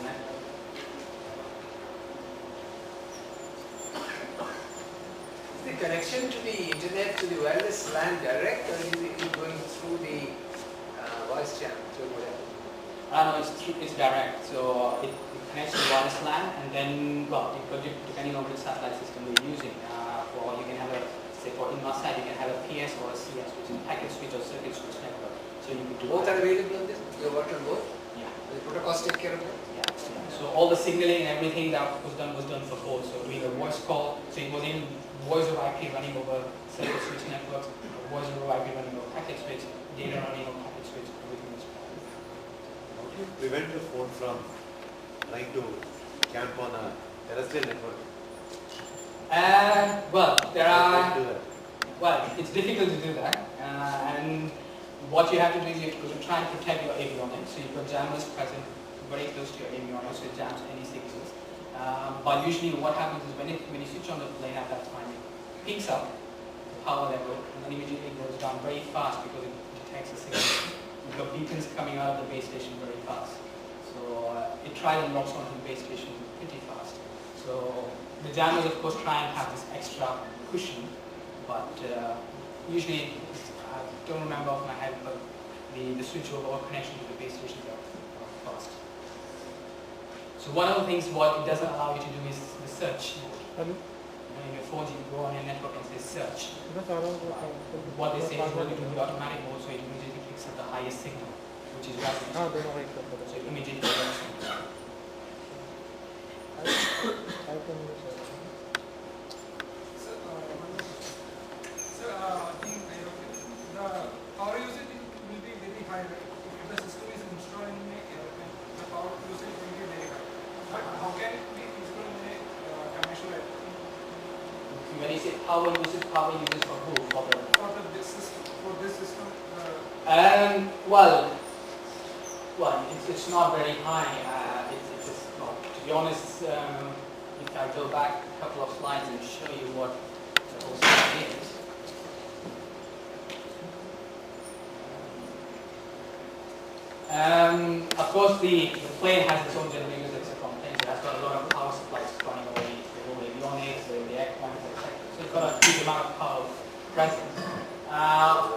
network.
Is the connection to the internet, to the wireless LAN direct, or is it going through the voice channel, through whatever?
No, it's direct. So it connects to wireless LAN, and then, well, depending on which satellite system you're using, for you can have a, say for Inmarsat, you can have a PS or a CS, which is packet switch or circuit switch network. So you could do
Both are available on this? You work on both?
Yeah.
The protocols take care of that?
Yeah. So all the signaling and everything that was done for both. So doing a voice call, so it was in voice over IP running over circuit switch network, voice over IP running over packet switch, data running over packet switch, everything was fine.
How do you prevent the phone from trying to camp on a terrestrial network?
Well, there
How
are.
do you do that?
Well, it's difficult to do that, and what you have to do is you have to try and protect your avionics. So you've got jammers present very close to your avionics, so it jams any signals. But usually what happens is when you switch on the plane at that time, it picks up the power level and then immediately goes down very fast because it detects a signal. You've got beacons coming out of the base station very fast. So it tries and locks onto the base station pretty fast. So the jammers of course try and have this extra cushion, but usually, I don't remember off my head, but the switch over or connection to the base station are fast. So one of the things what it doesn't allow you to do is the search mode. In your phones, you go on your network and say search. What they say is when you do the automatic mode, so it immediately picks up the highest signal, which is right. So it immediately works.
So, I think the power usage will be very high. If the system is installed in an airplane, the power usage will be very high. But how can it be installed in a commercial airplane?
When you say power uses for who?
For this system,
Well, it's not very high. It's just not. To be honest, if I go back a couple of slides and show you what the whole thing is. Of course, the plane has its own generators, etc. from planes. It has got a lot of power supplies running over the avionics, the air coins, etc. So it's got a huge amount of power present.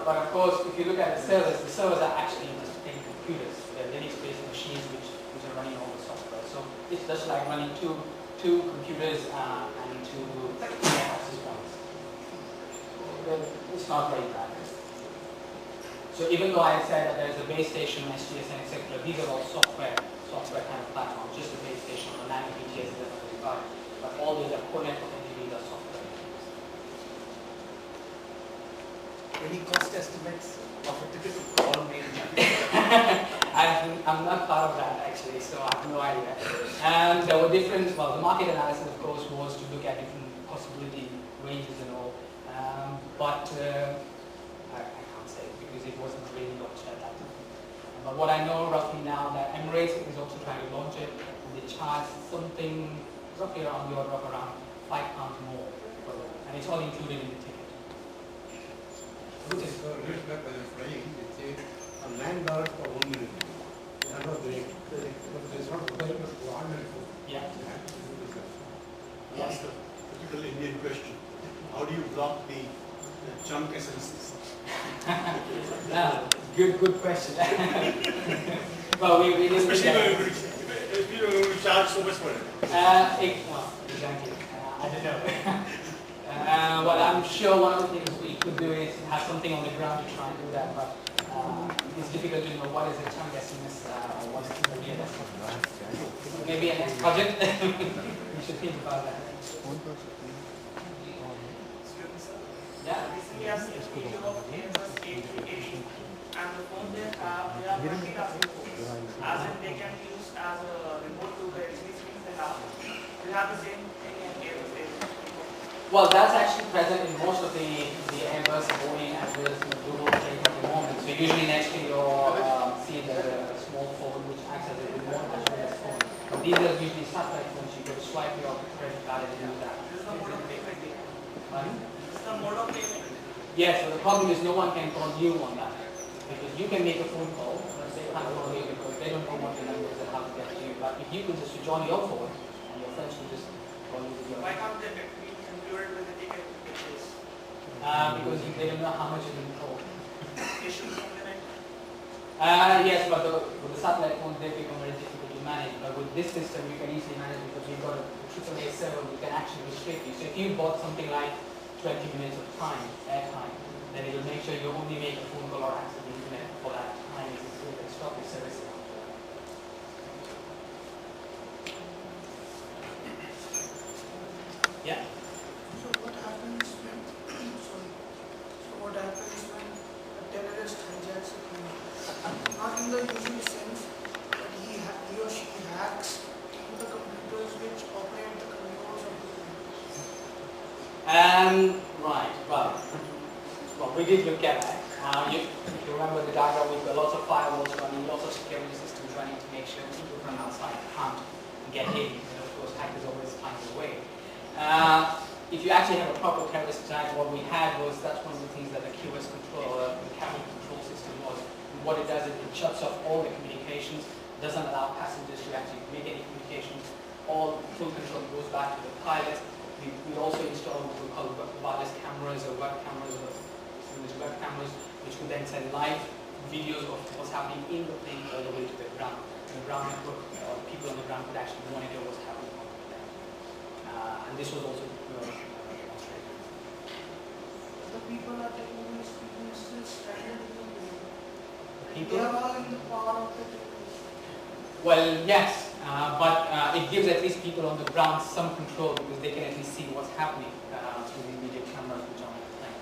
But of course, if you look at the servers are actually just plain computers. They're Linux-based machines which are running all the software. So it's just like running two computers and two access points. It's not very bad. So even though I said that there's a base station, SGSN, etc., these are all software kind of platforms, just the base station, the NAND, PTS, but all these are core network entities are software entities.
Any cost estimates of a typical call made in
I'm not part of that actually, so I have no idea. And there were different, well, the market analysis of course was to look at different possibility ranges and all, but I can't say because it wasn't really launched at that time. But what I know roughly now that Emirates is also trying to launch it, and they charge something roughly around the order of around £5 more for it, and it's all included in the ticket.
Which is years back when I was flying, they say $9 for 1 minute. That was great. But it's not mobile, but ordinary phone.
Yeah.
Ask a typical Indian question. How do you block the chunk essences?
good question. Well, we didn't.
Especially if you charge so much for it.
Exactly. I don't know. Well, I'm sure one of the things we could do is have something on the ground to try and do that, but it's difficult to know what is the time estimates or what is the real estimate. Maybe a next project. We should think about that. Yeah.
Recently, I've seen a video of Airbus A380 and the phone they are multitasking phones, as in they can use as a remote to the XP screens they have. They have the same thing in Airbus A380.
Well, that's actually present in most of the Airbus, Boeing, as well as the Google planes at the moment. So usually next to your see the small phone which acts as a remote as well as phone. But these are usually satellite phones. You could swipe your credit card and use that.
This is the mode of payment.
Pardon?
This is the mode of payment.
Yes, so the problem is no one can call you on that. Because you can make a phone call, but they can't call you because they don't know what your numbers and how to get to you. But if you could just switch on your phone and your friends will just call you with your
Why can't they be included with the ticket purchase?
because they don't know how much is in call.
Issues something like
Yes, but with the satellite phones they become very difficult to manage. But with this system you can easily manage because we've got a AAA server we can actually restrict you. So if you bought something like 20 minutes of time, airtime, then it will make sure you only make a phone call or access the internet for that time. So you can stop your service. Yeah.
So what happens when what happens when a terrorist hijacks a plane? Not in the usual sense, but he or she hacks into the computers which operate the controls of the plane.
Right. Well, we did look at that. If you remember the diagram, we've got lots of firewalls running, lots of security systems running to make sure people from outside can't get in. And of course, hackers always find a way. If you actually have a proper terrorist attack, what we had was that's one of the things that the QoS control, the cabin control system was. And what it does is it shuts off all the communications, doesn't allow passengers to actually make any communications. All full control goes back to the pilot. We also install what we call wireless cameras or web cameras, which could then send live videos of what's happening in the plane all the way to the ground. The ground network, people on the ground could actually monitor what's happening on the plane. And this was also demonstrated.
The people are taking these people still stranded in the plane.
People?
They are all in the power of the terrorists.
Well, yes, but it gives at least people on the ground some control because they can at least see what's happening through the video cameras which are on the plane.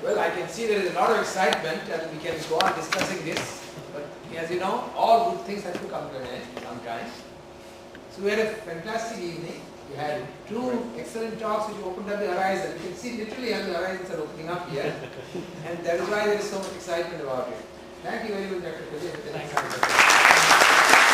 Well, I can see there is a lot of excitement and we can go on discussing this. But as you know, all good things have to come to an end sometimes. So we had a fantastic evening. We had two excellent talks which opened up the horizon. You can see literally how the horizons are opening up here. And that is why there is so much excitement about it. Thank you very much, Dr. Pillai.
Thank you.